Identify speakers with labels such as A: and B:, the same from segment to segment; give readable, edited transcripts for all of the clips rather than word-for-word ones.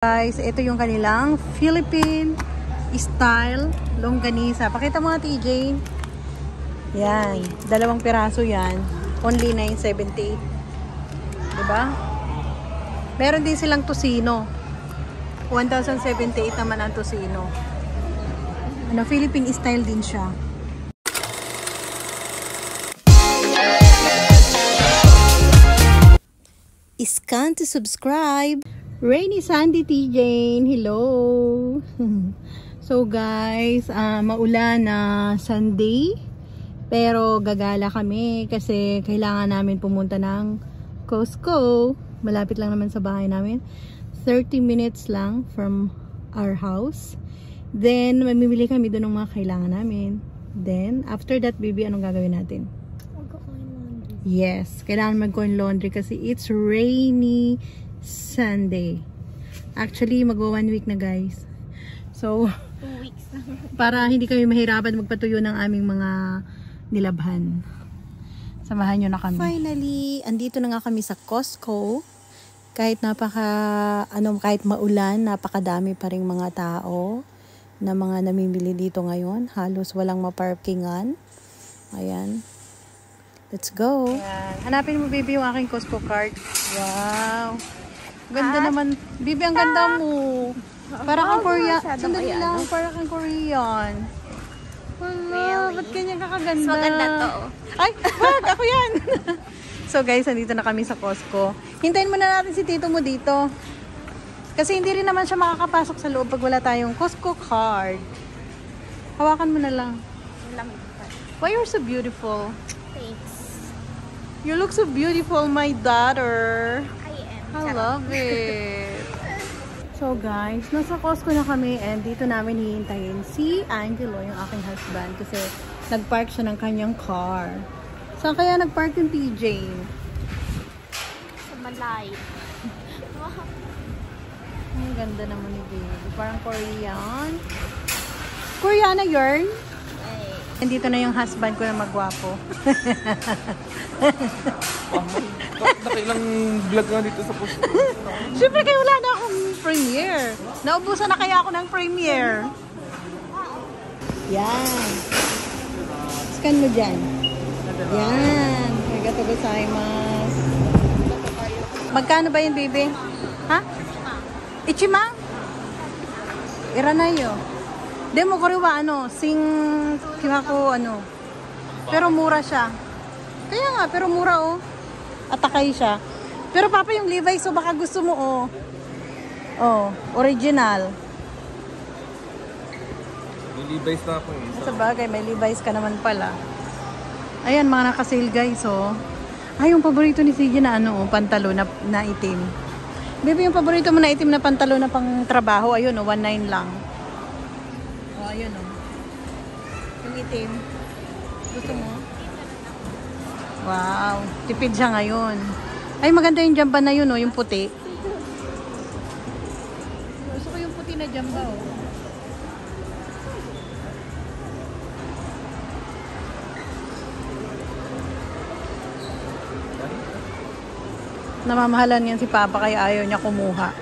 A: Guys, ito yung kanilang Philippine style longganisa. Pakita mo nga, TJ. Yan, 2 piraso yan. Only 978. Diba? Meron din silang tocino. 1,078 naman ang tocino. Ano, Philippine style din siya. Scan to subscribe. Rainy Sandy TJ, hello. So guys, maulan na Sunday, pero gagala kami kasi kailangan namin pumunta ng Costco. Malapit lang naman sa bahay namin, 30 minutes lang from our house. Then mamimili kami doon ng mga kailangan namin. Then after that, baby, anong gagawin natin?
B: Mag-coin laundry.
A: Yes, kailangan mag-coin laundry kasi it's rainy Sunday. Actually, magwa 1 week na, guys. So,
B: 2 weeks na.
A: para hindi kami mahirapan magpatuyo ng aming mga nilabhan. Samahan nyo na kami. Finally, andito na nga kami sa Costco. Kahit kahit maulan, napakadami pa ring mga tao na mga namimili dito ngayon. Halos walang maparkingan. Ayan. Let's go. Ayan. Hanapin mo, baby, yung aking Costco card. Wow. Ganda naman. Bibi, ang ganda mo. Para kang Korean. Sandali lang. Para kang Korean. Wala. Ba't ganyan kakaganda?
B: So, maganda to.
A: Ay, wag! Ako yan! So, guys, nandito na kami sa Costco. Hintayin muna natin si tito mo dito. Kasi hindi rin naman siya makakapasok sa loob pag wala tayong Costco card. Hawakan mo na lang. Why you're so beautiful?
B: Thanks.
A: You look so beautiful, my daughter. I
B: I am.
A: love it. So guys, nasa Costco na kami and dito namin hihintayin si Angelo, yung aking husband, kasi nagpark siya ng kanyang car. Saan kaya nagpark yung TJ?
B: Sa Malay.
A: Ang ganda naman ni baby. Parang Korean. Koreana yarn?
B: Ay.
A: And dito na yung husband ko na magwapo.
C: Nakailang vlog nga dito sa post.
A: Siyempre kayo wala na akong premiere. Naubusan na kaya ako ng premiere. Yan. Scan mo dyan. Yan. Arigatou gozaimasu. Magkano ba yun, baby? Ha? Ichimang? Iranayo. Demo ko rin ba, sing ko, Pero mura siya. Kaya nga, pero mura, oh. Atakay siya. Pero papa, yung Levi's, so baka gusto mo, oh. Oh, original.
C: May Levi's na ako eh.
A: Sa bagay, may Levi's ka naman pala. Ayan, mga nakasale, guys, oh. Ay, yung paborito ni CJ na, pantalo na itim. Baby, yung paborito mo na itim na pantalo na pang trabaho, ayun, 1.9 lang. Oh, ayun, yung itim. Gusto mo? Wow, tipid siya ngayon. Ay, maganda yung jamba na yun, yung puti. Gusto ko yung puti na jamba, oh. Namamahalan yan si Papa kaya ayaw niya kumuha.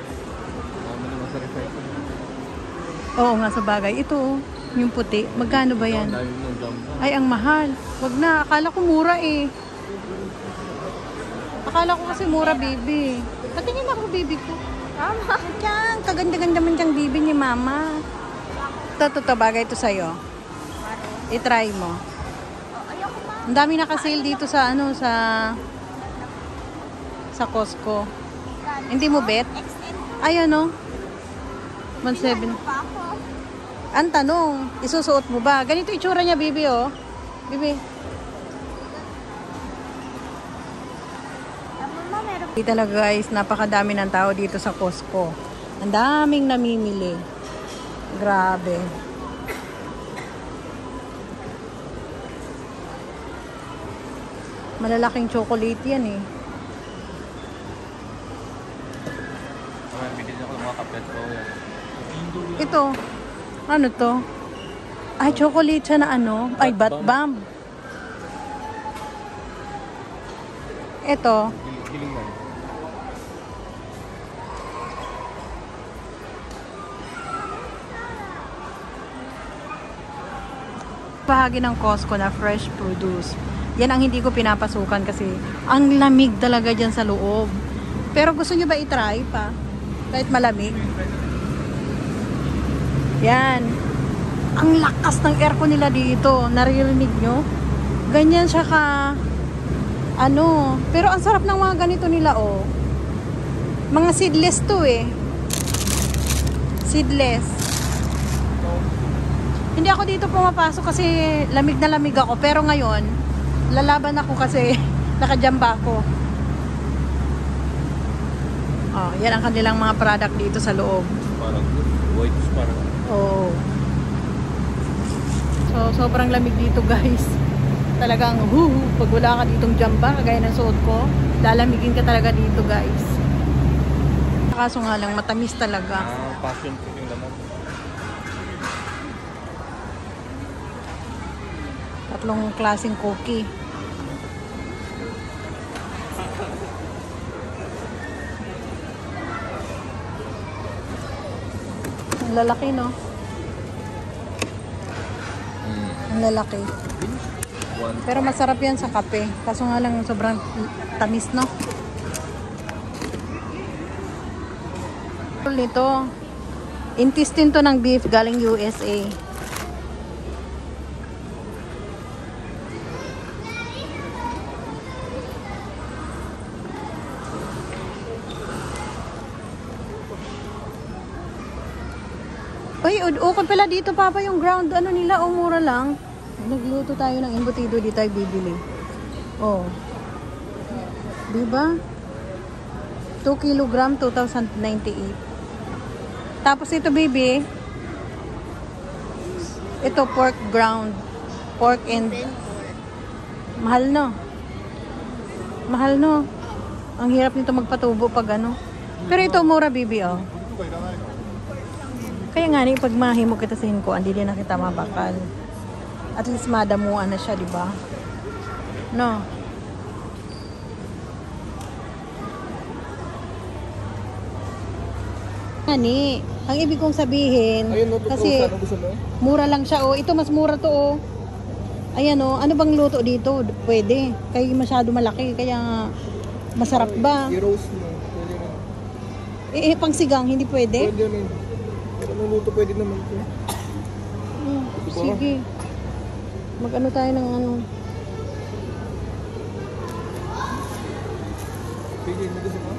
A: Oo nga, sa bagay. Ito, yung puti. Magkano ba yan? Ay, ang mahal. Wag na. Akala ko mura eh. Akala ko kasi mura, baby. Patingin ako, baby ko. Mama. Yan. Kaganda-ganda man diyang baby ni mama. Ito, bagay ito sa'yo. I-try mo. Ang dami nakasale dito sa, sa Costco. Hindi mo bet? Ay, 1.7. Ang tanong, isusuot mo ba? Ganito itsura niya, baby, oh. Baby. Hindi talaga, guys, napakadami ng tao dito sa Costco. Ang daming namimili. Grabe. Malalaking chocolate yan, eh.
C: Binili ako ng mga kapet ko.
A: Ito. Ano to? Ay, chocolate siya na Ay, bat bomb. Ito.
C: Giling lang.
A: Bahagi ng Costco na fresh produce. Yan ang hindi ko pinapasukan kasi ang lamig talaga dyan sa loob. Pero gusto nyo ba i-try pa? Kahit malamig. Yan. Ang lakas ng aircon nila dito. Naririnig nyo? Ganyan siya ka... Ano. Pero ang sarap ng mga ganito nila, oh. Mga seedless to eh. Seedless. Hindi ako dito pumapasok kasi lamig na lamig ako. Pero ngayon, lalaban ako kasi nakajamba ako. Oh, yan ang kanilang mga product dito sa loob.
C: Parang white, parang...
A: Oh. So, sobrang lamig dito, guys. Talagang, pag wala ka ditong jamba, kagaya ng suot ko, lalamigin ka talaga dito, guys. Kaso nga lang, matamis talaga.
C: Passion fruit yung laman.
A: Tatlong klaseng cookie. Ang lalaki, no? Ang lalaki. Pero masarap yan sa kape. Kaso nga lang, sobrang tamis, no? Nito, intestine to ng beef galing USA. Uy, ukod pala dito, Papa, yung ground, ano nila, o mura lang. Nagluto tayo ng embutido, dito tayo bibili. Oh. Diba? 2 kilogram, 2,098. Tapos ito, baby. Ito, pork ground. Pork and... Mahal, no? Mahal, no? Ang hirap nito magpatubo pag ano. Pero ito, mura, baby, oh. Kaya nga ni pag mahimo kita sa hinko, hindi din na kita mabakal. At least madamuan na siya, di ba? No. Ani, ang ibig kong sabihin,
C: Ayun, no,
A: kasi
C: ano gusto mo?
A: mura lang siya, oh. Ito mas mura to, oh. Ayan, oh. Ano bang luto dito? Pwede. Kaya masyado malaki, kaya masarap ba?
C: I-roast mo. Pwede na.
A: Pang sigang, hindi pwede?
C: Pwede na. Anong luto pwede naman ito?
A: Sige. Mag-ano tayo ng ano.
C: Sige, may gusto mo?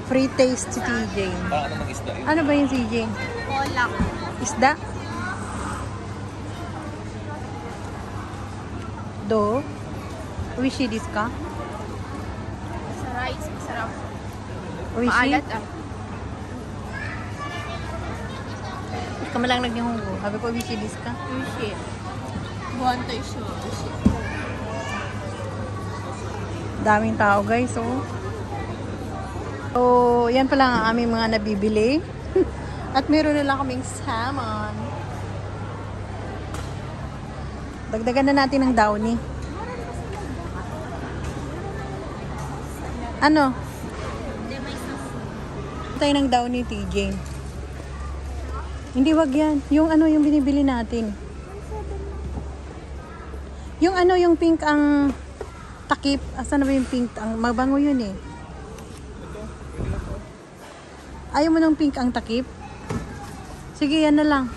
A: Free taste si TJ.
C: Ano ng isda yun?
A: Ano ba yung CJ?
B: Kolak.
A: Isda? Do? Oishi desu ka?
B: Sa rice, masarap.
A: Oishi?
B: Maalat ah.
A: Ikaw lang nagnihongo. Sabi ko, oishi desu ka?
B: Sushi. Buwan tayo siya. Sushi.
A: Daming tao, guys, oh. So, yan pala ang aming mga nabibili. At meron na lang kaming salmon. Dagdagan na natin ng downy. Ano? Tayo ng downy, TJ. Hindi, wag yan. Yung ano, yung binibili natin. Yung ano, yung pink ang takip. Asan na ba yung pink? Ang mabango yun eh. Ayaw mo ng pink ang takip? Sige, yan na lang.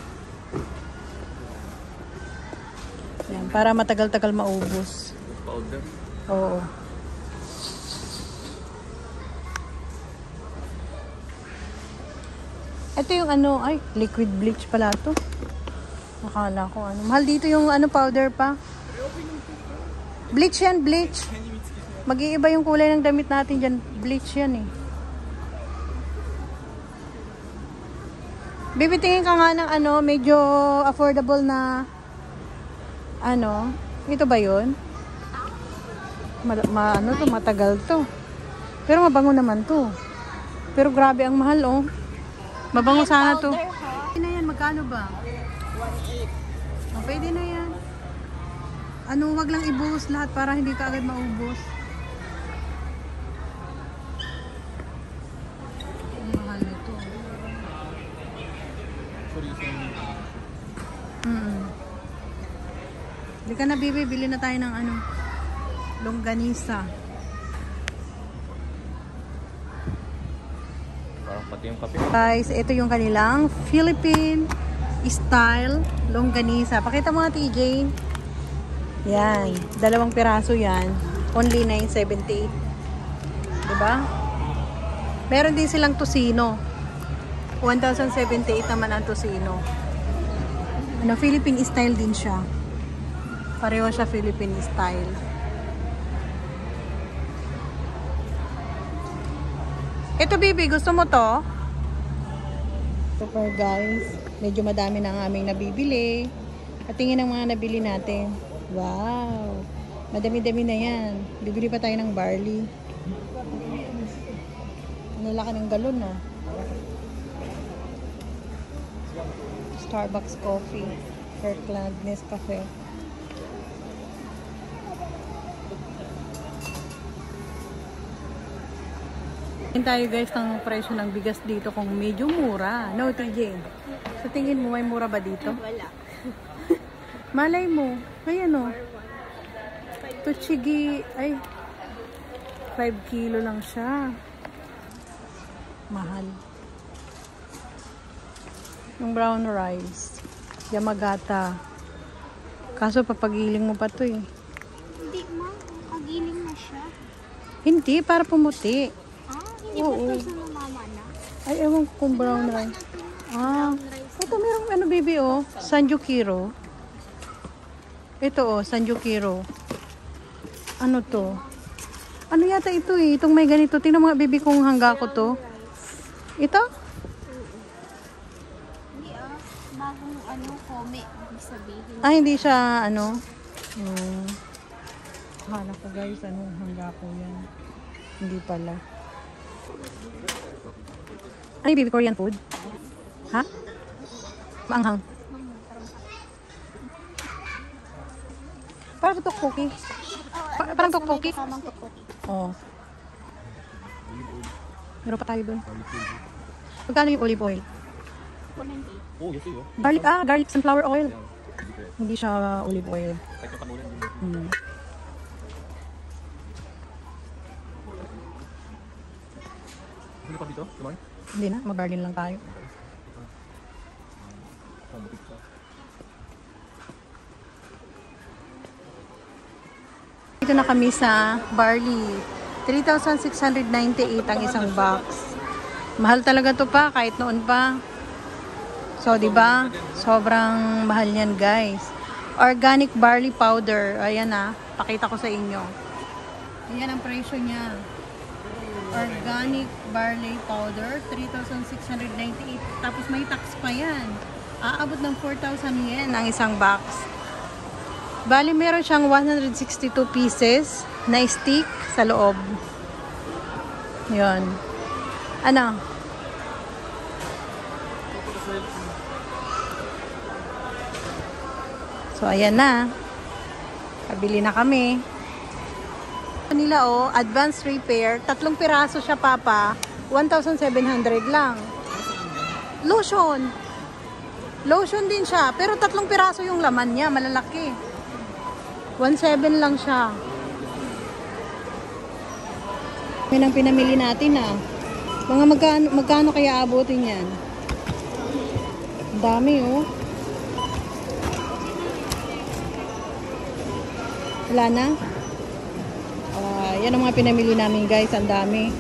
A: Yan, para matagal-tagal maubos.
C: Powder.
A: Oo. Ito yung ano, ay, liquid bleach pala to. Nakala ko ano. Mahal dito yung ano, powder pa. Bleach yan, bleach. Mag-iiba yung kulay ng damit natin dyan. Bleach yan eh. Bibitingin ka nga ng ano, medyo affordable na ano. Ito ba yun? Ano to, matagal to. Pero mabango naman to. Pero grabe ang mahal, oh. Mabango sana to. Pwede na yan, magkano ba? 1.8. Oh, pwede na yan. Ano, wag lang ibuhos lahat para hindi ka agad maubos. Ang mahal nito. Halika na, baby. Bili na tayo ng ano, longganisa.
C: Parang pati yung kape.
A: Guys, ito yung kanilang Philippine style longganisa. Pakita mo nga, TJ. Yan. 2 piraso yan. Only 9.78. Diba? Meron din silang tocino. 1,078 naman ang tocino. Ano, Philippine style din siya. Pareho siya Philippine style. Ito, baby, gusto mo to? Super, guys. Medyo madami na ang aming nabibili. At tingin ang mga nabili natin. Wow! Madami-dami na yan. Bibili pa tayo ng barley. Ang laki ng galon, no? Starbucks coffee. Kirkland Nescafe. Tingin tayo guys ng presyo ng bigas dito kung medyo mura. No, TJ? Sa tingin mo, may mura ba dito?
B: Wala.
A: Malay mo. Ayan o. Tuchigi. Ay. 5 kilo lang siya. Mahal. Yung brown rice. Yamagata. Kaso papagiling mo pa to eh.
B: Hindi, ma. Pagiling na siya.
A: Hindi, para pumuti.
B: Hindi ba ito sa mama na?
A: Ay, ewan ko kung brown rice. Ito merong ano, baby, oh. Sanjukiro. Ito, oh. Sanjukiro. Ano to? Ano yata ito, eh. Itong may ganito. Tingnan mga baby kung hangga ko to. Ito?
B: Hindi, bagong kome. Ibig sabihin.
A: Ah, hindi siya, ano. Akala ko, guys, ano, hangga ko yan. Hindi pala. Ay, baby, Korean food? Ha? Maanghang. Parang tokpoki. Parang tokpoki. Oo. Meron pa tayo doon. Magkano yung olive oil?
C: Oh, yes, yun.
A: Garlic sunflower oil. Hindi siya olive oil.
C: Hindi pa dito? Kumay?
A: Hindi na, mag-bargain lang tayo. Dito na kami sa barley. 3,698 ang isang box. Mahal talaga to pa, kahit noon pa. So, di ba? Sobrang mahal niyan, guys. Organic barley powder. Ayan na, pakita ko sa inyo. Ayan ang presyo niya. Organic barley powder, 3,698. Tapos may tax pa yan. Aabot ng 4,000 yen ang isang box. Bali, meron siyang 162 pieces na stick sa loob. Yun. Ano? So, ayan na. Kabili na kami. Nila, oh, advanced repair. 3 piraso siya, papa. 1,700 lang. Lotion. Lotion din siya. Pero 3 piraso yung laman niya. Malalaki. 1,700 lang siya. Yan ang pinamili natin, ah. Mga magkano kaya abutin yan? Ang dami, oh. Wala na? Yan ang mga pinamili namin, guys. Ang dami.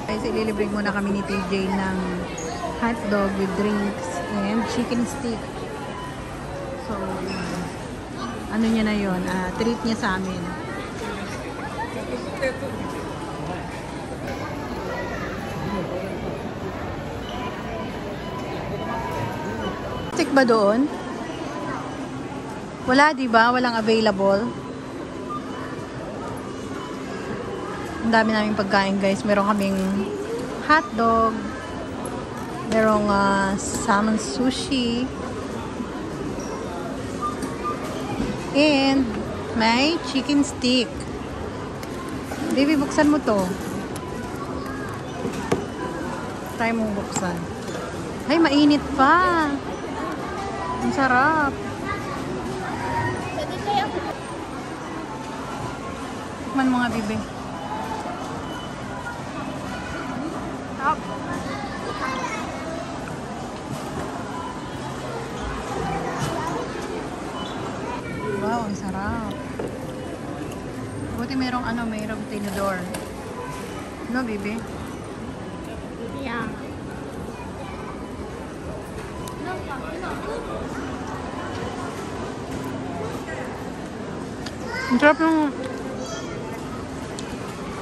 A: Guys, ililibre muna kami ni TJ ng hotdog with drinks and chicken stick. So, ano niya na yun? Treat niya sa amin. Stick ba doon? Wala, di ba? Walang available. Ang dami naming pagkain, guys. Meron kaming hotdog. Merong salmon sushi. And may chicken stick. Baby, buksan mo to. Try mong buksan. Ay, mainit pa. Ang sarap. Tikman mo nga, bibi.
B: Top.
A: Wow, ang sarap. Buti mayroong tinidor. No, bibi?
B: Yeah.
A: Ang sarap ng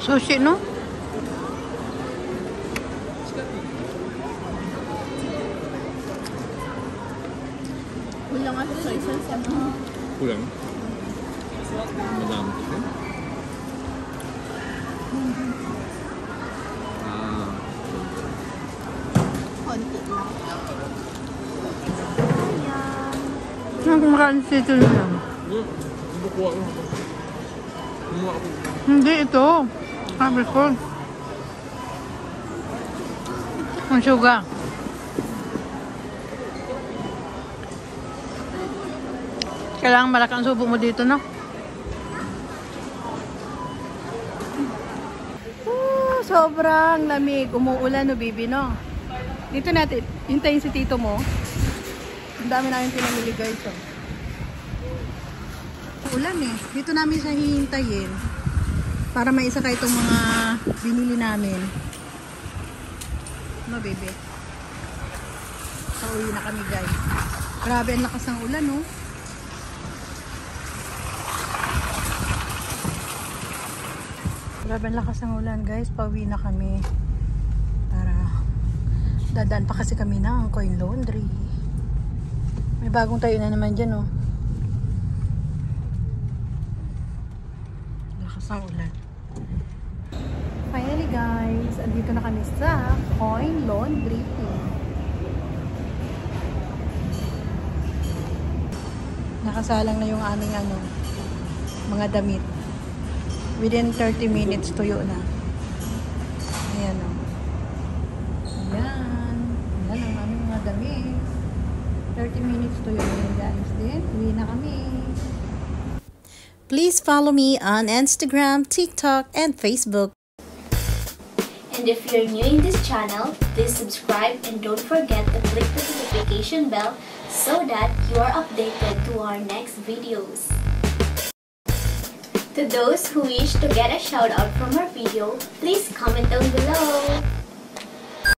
A: sushi, no?
B: Kulang nga sa choices.
C: Kulang. Madami kasi.
B: Konti lang.
A: Ang kumakain dito lang.
C: Bukuha ko. Kumuha ako.
A: Hindi ito. Sabi ko. Ang sugar. Kailangan malaki ang subo mo dito, no? Sobrang lamig. Umuulan, no, baby, no? Dito natin, hintayin si tito mo. Ang dami namin pinamili, guys, oh. Ulan, eh. Dito namin siya hihintayin para maisakay itong mga binili namin. No, baby? Pauwi na kami, guys. Grabe, ang lakas ng ulan, no? Grabe ang lakas ng ulan, guys. Pauwi na kami. Para dadaan pa kasi kami ng Coin Laundry. May bagong tayo na naman dyan, oh. Lakas ng ulan. Finally, guys. Andito na kami sa Coin Laundry. Nakasalang na yung aming mga damit. Within 30 minutes, tuyo na. Ayan, o. Ayan. Ayan ang aming mga damit. 30 minutes, tuyo na yun, guys. Then, uwi na kami. Please follow me on Instagram, TikTok, and Facebook.
D: And if you're new in this channel, please subscribe and don't forget to click the notification bell so that you are updated to our next videos. To those who wish to get a shout out from our video, please comment down below.